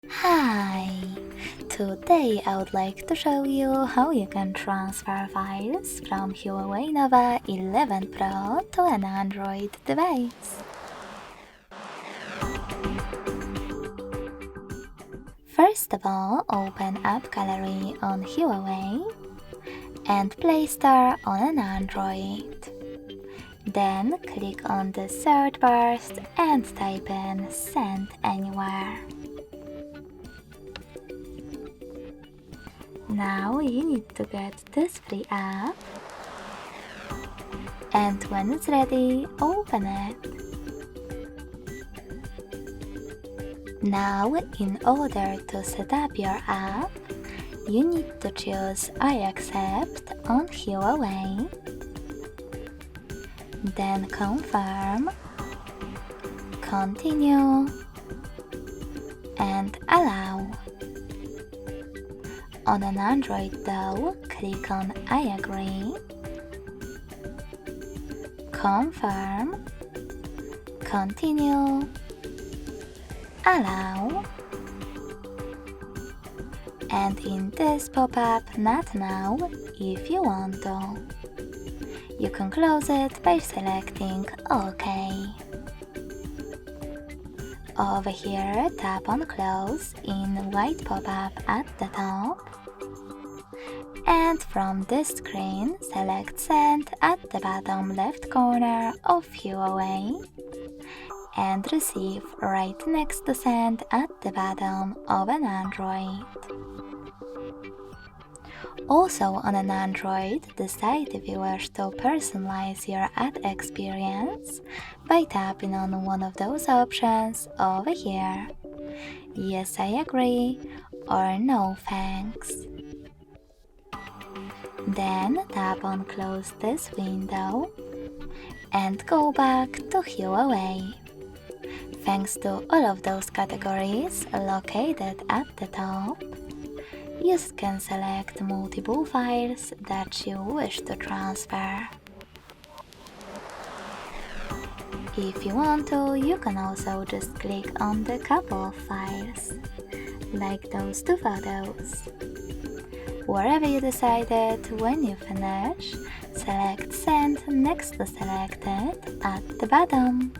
Hi! Today I would like to show you how you can transfer files from Huawei Nova 11 Pro to an Android device. First of all, open App Gallery on Huawei and Play Store on an Android. Then click on the search bar and type in Send Anywhere. Now you need to get this free app, and when it's ready, open it. Now, in order to set up your app, you need to choose I accept on Huawei, then confirm, continue, and allow. On an Android though, click on I agree, confirm, continue, allow, and in this pop-up, not now, if you want to. You can close it by selecting OK. Over here, tap on Close in white pop-up at the top. And from this screen, select Send at the bottom left corner of Huawei and Receive right next to Send at the bottom of an Android. Also on an Android, decide if you wish to personalize your ad experience by tapping on one of those options over here. Yes, I agree, or no thanks. Then tap on Close this window and go back to Huawei. Thanks to all of those categories located at the top, you can select multiple files that you wish to transfer. If you want to, you can also just click on the couple of files, like those two photos. Wherever you decided, when you finish, select Send next to Selected at the bottom.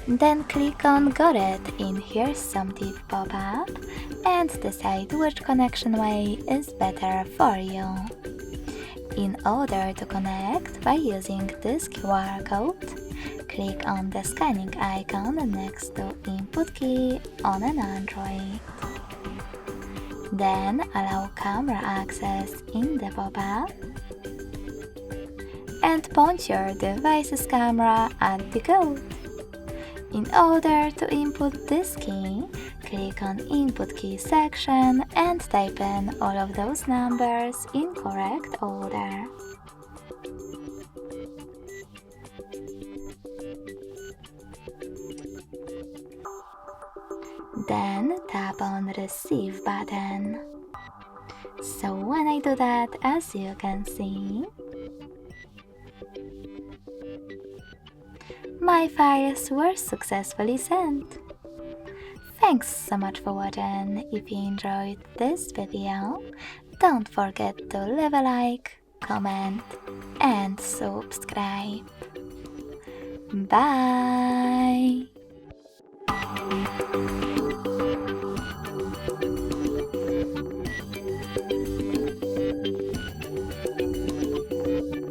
Then click on Got it in Here's Some Tip pop-up and decide which connection way is better for you. In order to connect by using this QR code, click on the scanning icon next to Input key on an Android. Then allow camera access in the pop-up and point your device's camera at the code. In order to input this key, click on Input Key section and type in all of those numbers in correct order. Then tap on Receive button. So when I do that, as you can see, my files were successfully sent. Thanks so much for watching. If you enjoyed this video, don't forget to leave a like, comment, and subscribe. Bye!